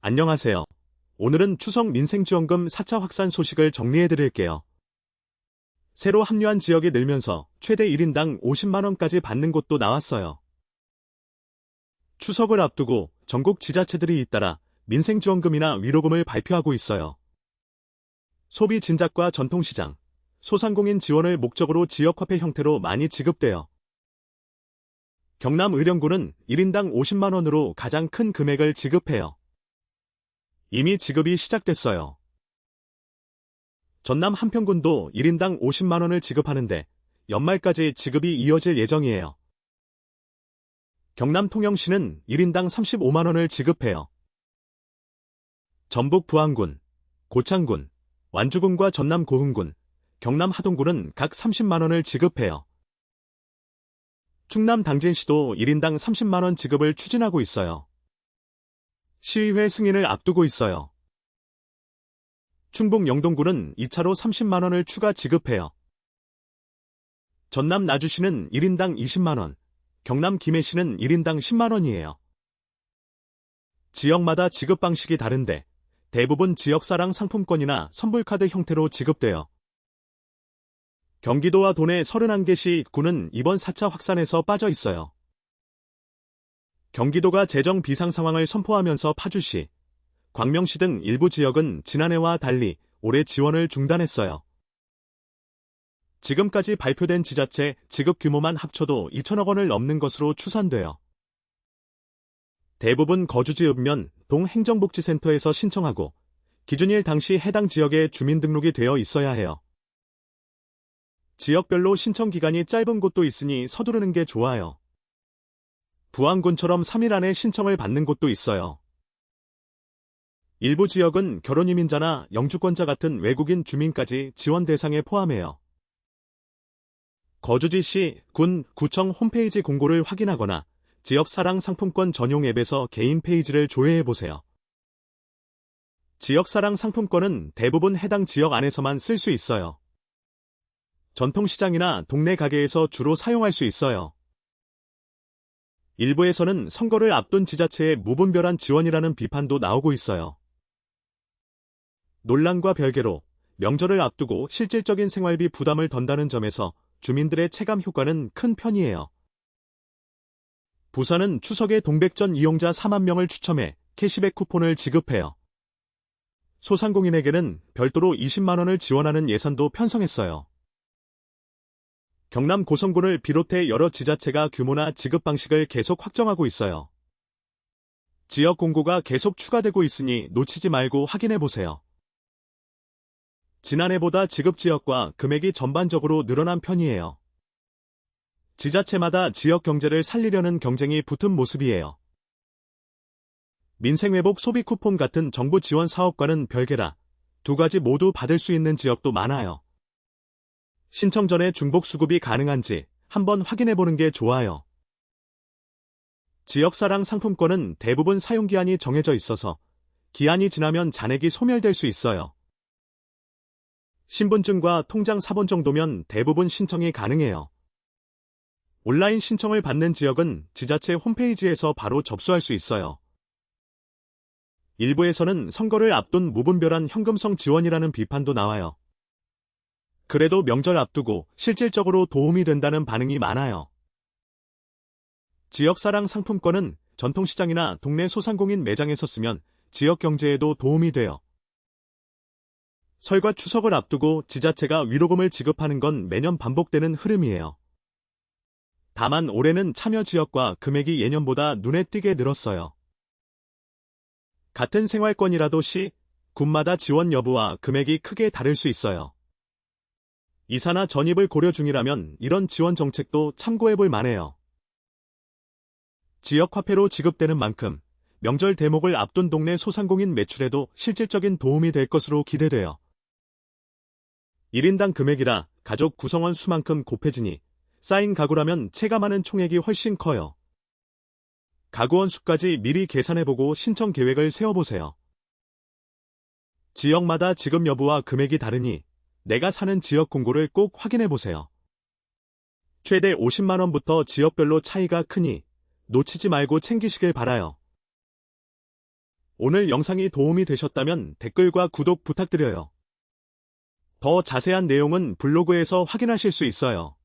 안녕하세요. 오늘은 추석 민생지원금 4차 확산 소식을 정리해드릴게요. 새로 합류한 지역이 늘면서 최대 1인당 50만원까지 받는 곳도 나왔어요. 추석을 앞두고 전국 지자체들이 잇따라 민생지원금이나 위로금을 발표하고 있어요. 소비 진작과 전통시장, 소상공인 지원을 목적으로 지역화폐 형태로 많이 지급돼요. 경남 의령군은 1인당 50만원으로 가장 큰 금액을 지급해요. 이미 지급이 시작됐어요. 전남 한평군도 1인당 50만원을 지급하는데 연말까지 지급이 이어질 예정이에요. 경남 통영시는 1인당 35만원을 지급해요. 전북 부안군, 고창군, 완주군과 전남 고흥군, 경남 하동군은 각 30만원을 지급해요. 충남 당진시도 1인당 30만원 지급을 추진하고 있어요. 시의회 승인을 앞두고 있어요. 충북 영동군은 2차로 30만원을 추가 지급해요. 전남 나주시는 1인당 20만원, 경남 김해시는 1인당 10만원이에요. 지역마다 지급 방식이 다른데 대부분 지역사랑 상품권이나 선불카드 형태로 지급돼요. 경기도와 도내 31개 구는 이번 4차 확산에서 빠져 있어요. 경기도가 재정 비상 상황을 선포하면서 파주시, 광명시 등 일부 지역은 지난해와 달리 올해 지원을 중단했어요. 지금까지 발표된 지자체 지급 규모만 합쳐도 2천억 원을 넘는 것으로 추산돼요. 대부분 거주지 읍면 동행정복지센터에서 신청하고 기준일 당시 해당 지역에 주민등록이 되어 있어야 해요. 지역별로 신청 기간이 짧은 곳도 있으니 서두르는 게 좋아요. 부안군처럼 3일 안에 신청을 받는 곳도 있어요. 일부 지역은 결혼이민자나 영주권자 같은 외국인 주민까지 지원 대상에 포함해요. 거주지 시, 군, 구청 홈페이지 공고를 확인하거나 지역사랑 상품권 전용 앱에서 개인 페이지를 조회해보세요. 지역사랑 상품권은 대부분 해당 지역 안에서만 쓸 수 있어요. 전통시장이나 동네 가게에서 주로 사용할 수 있어요. 일부에서는 선거를 앞둔 지자체의 무분별한 지원이라는 비판도 나오고 있어요. 논란과 별개로 명절을 앞두고 실질적인 생활비 부담을 던다는 점에서 주민들의 체감 효과는 큰 편이에요. 부산은 추석에 동백전 이용자 4만 명을 추첨해 캐시백 쿠폰을 지급해요. 소상공인에게는 별도로 20만원을 지원하는 예산도 편성했어요. 경남 고성군을 비롯해 여러 지자체가 규모나 지급 방식을 계속 확정하고 있어요. 지역 공고가 계속 추가되고 있으니 놓치지 말고 확인해보세요. 지난해보다 지급 지역과 금액이 전반적으로 늘어난 편이에요. 지자체마다 지역 경제를 살리려는 경쟁이 붙은 모습이에요. 민생회복 소비 쿠폰 같은 정부 지원 사업과는 별개라 두 가지 모두 받을 수 있는 지역도 많아요. 신청 전에 중복 수급이 가능한지 한번 확인해보는 게 좋아요. 지역사랑 상품권은 대부분 사용기한이 정해져 있어서 기한이 지나면 잔액이 소멸될 수 있어요. 신분증과 통장 사본 정도면 대부분 신청이 가능해요. 온라인 신청을 받는 지역은 지자체 홈페이지에서 바로 접수할 수 있어요. 일부에서는 선거를 앞둔 무분별한 현금성 지원이라는 비판도 나와요. 그래도 명절 앞두고 실질적으로 도움이 된다는 반응이 많아요. 지역사랑 상품권은 전통시장이나 동네 소상공인 매장에서 쓰면 지역 경제에도 도움이 돼요. 설과 추석을 앞두고 지자체가 위로금을 지급하는 건 매년 반복되는 흐름이에요. 다만 올해는 참여 지역과 금액이 예년보다 눈에 띄게 늘었어요. 같은 생활권이라도 시, 군마다 지원 여부와 금액이 크게 다를 수 있어요. 이사나 전입을 고려 중이라면 이런 지원 정책도 참고해볼 만해요. 지역화폐로 지급되는 만큼 명절 대목을 앞둔 동네 소상공인 매출에도 실질적인 도움이 될 것으로 기대돼요. 1인당 금액이라 가족 구성원 수만큼 곱해지니 쌓인 가구라면 체감하는 총액이 훨씬 커요. 가구원 수까지 미리 계산해보고 신청 계획을 세워보세요. 지역마다 지급 여부와 금액이 다르니 내가 사는 지역 공고를 꼭 확인해보세요. 최대 50만원부터 지역별로 차이가 크니 놓치지 말고 챙기시길 바라요. 오늘 영상이 도움이 되셨다면 댓글과 구독 부탁드려요. 더 자세한 내용은 블로그에서 확인하실 수 있어요.